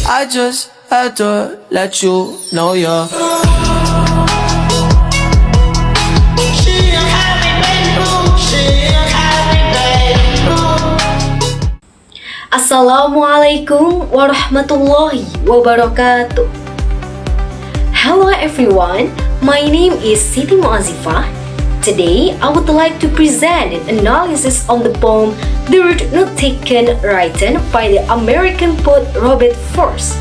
I just had to let you know you're Assalamualaikum warahmatullahi wabarakatuh. Hello everyone, my name is Siti Muazifah. Today I would like to present an analysis on the poem The Road Not Taken, written by the American poet Robert Frost.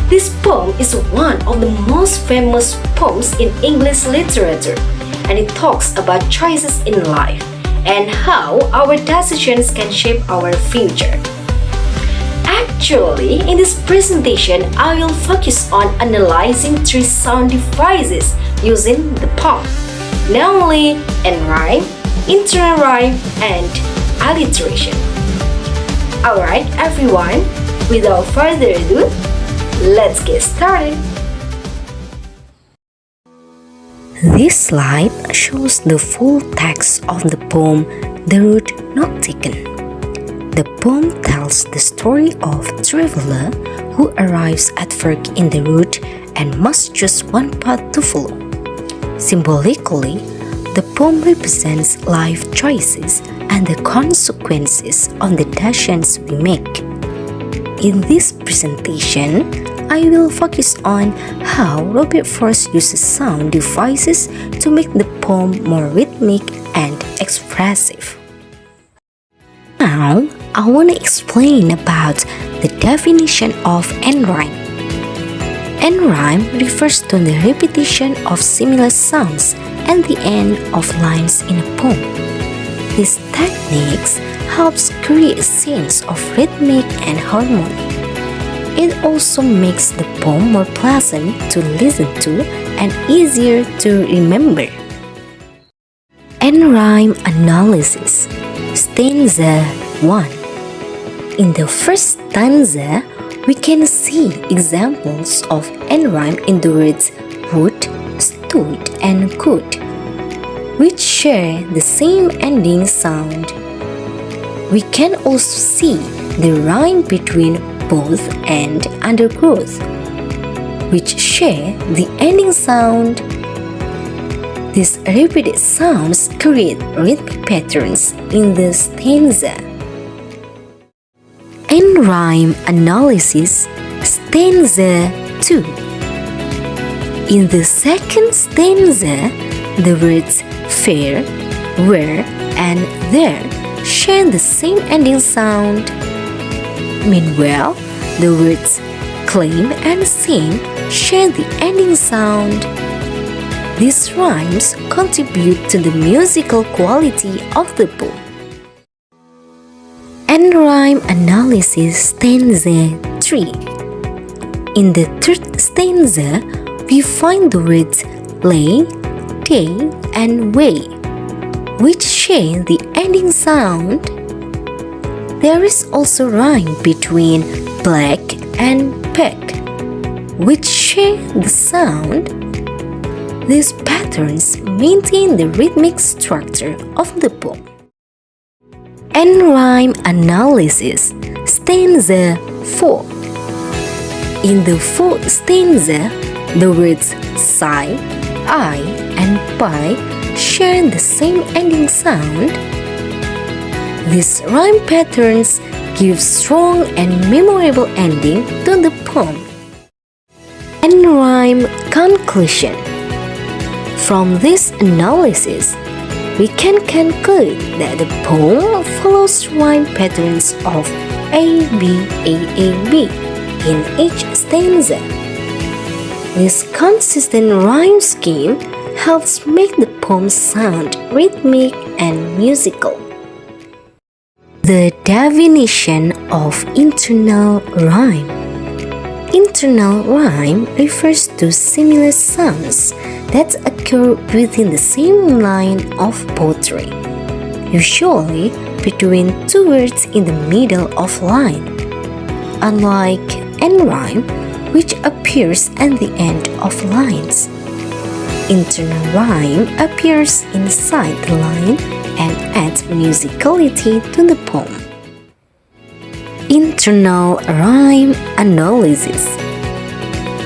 This poem is one of the most famous poems in English literature, and it talks about choices in life and how our decisions can shape our future. Actually, in this presentation, I will focus on analyzing three sound devices using the poem, namely end-rhyme, internal rhyme, and alliteration. Alright everyone, without further ado, let's get started. This slide shows the full text of the poem The Road Not Taken. The poem tells the story of a traveler who arrives at work in the road and must choose one path to follow. Symbolically, the poem represents life choices and the consequences of the decisions we make. In this presentation, I will focus on how Robert Frost uses sound devices to make the poem more rhythmic and expressive. Now, I want to explain about the definition of end-rhyme. End-rhyme refers to the repetition of similar sounds at the end of lines in a poem. These techniques helps create a sense of rhythmic and harmony. It also makes the poem more pleasant to listen to and easier to remember. End-rhyme analysis. Stanza 1. In the first stanza, we can see examples of end-rhyme in the words would, stood, and could, which share the same ending sound. We can also see the rhyme between both and undergrowth, which share the ending sound. These repeated sounds create rhythmic patterns in the stanza. End-rhyme analysis. Stanza 2. In the second stanza, the words fair, where, and there share the same ending sound. Meanwhile, the words claim and sing share the ending sound. These rhymes contribute to the musical quality of the poem. End-rhyme analysis. Stanza 3. In the third stanza, we find the words lay, day, and way, which share the ending sound. There is also rhyme between black and peg, which share the sound. These patterns maintain the rhythmic structure of the poem. End-rhyme analysis. Stanza 4. In the fourth stanza, the words sigh, I, and buy share the same ending sound. These rhyme patterns give strong and memorable ending to the poem. End-rhyme conclusion. From this analysis, we can conclude that the poem follows rhyme patterns of A, B, A, B in each stanza. This consistent rhyme scheme helps make the poem sound rhythmic and musical. The definition of internal rhyme. Internal rhyme refers to similar sounds that occur within the same line of poetry, usually between two words in the middle of line. Unlike end-rhyme, which appears at the end of lines, internal rhyme appears inside the line and adds musicality to the poem. Internal internal rhyme analysis.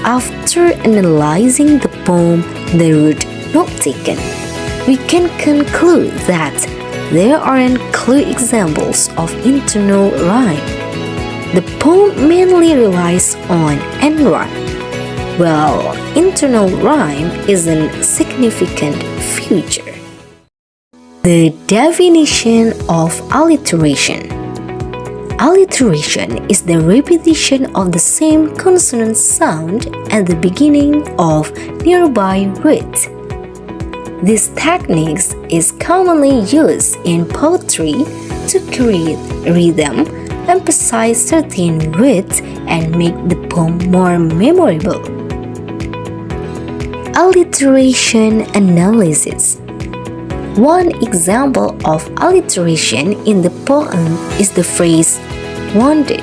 After analyzing the poem, the route not taken, we can conclude that there aren't clear examples of internal rhyme. The poem mainly relies on end rhyme, while internal rhyme isn't a significant feature. The definition of alliteration. Alliteration is the repetition of the same consonant sound at the beginning of nearby words. This technique is commonly used in poetry to create rhythm, emphasize certain words, and make the poem more memorable. Alliteration analysis. One example of alliteration in the poem is the phrase wanted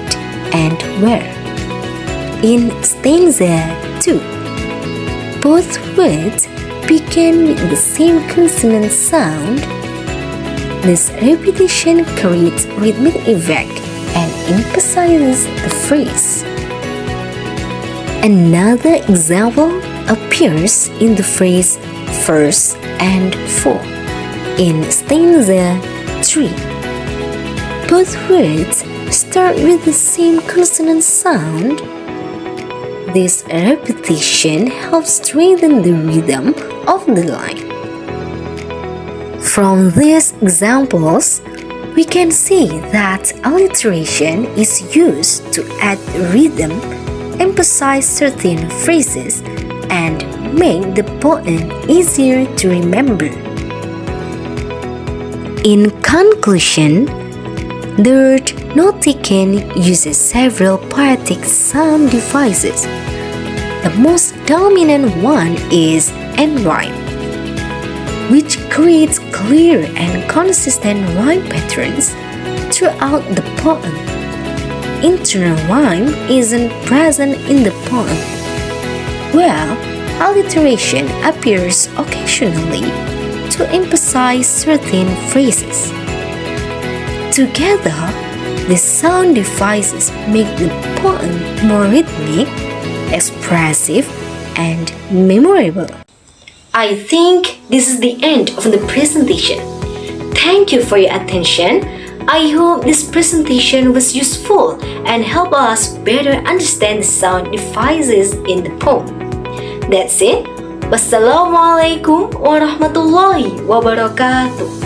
and where. In stanza 2, both words begin with the same consonant sound. This repetition creates rhythmic effect and emphasizes the phrase. Another example appears in the phrase first and for. In stanza 3, both words start with the same consonant sound. This repetition helps strengthen the rhythm of the line. From these examples, we can see that alliteration is used to add rhythm, emphasize certain phrases, and make the poem easier to remember. In conclusion, the word not taken uses several poetic sound devices. The most dominant one is end rhyme, which creates clear and consistent rhyme patterns throughout the poem. Internal rhyme isn't present in the poem, while alliteration appears occasionally to emphasize certain phrases. Together, these sound devices make the poem more rhythmic, expressive, and memorable. I think this is the end of the presentation. Thank you for your attention. I hope this presentation was useful and helped us better understand the sound devices in the poem. That's it. Wassalamualaikum warahmatullahi wabarakatuh.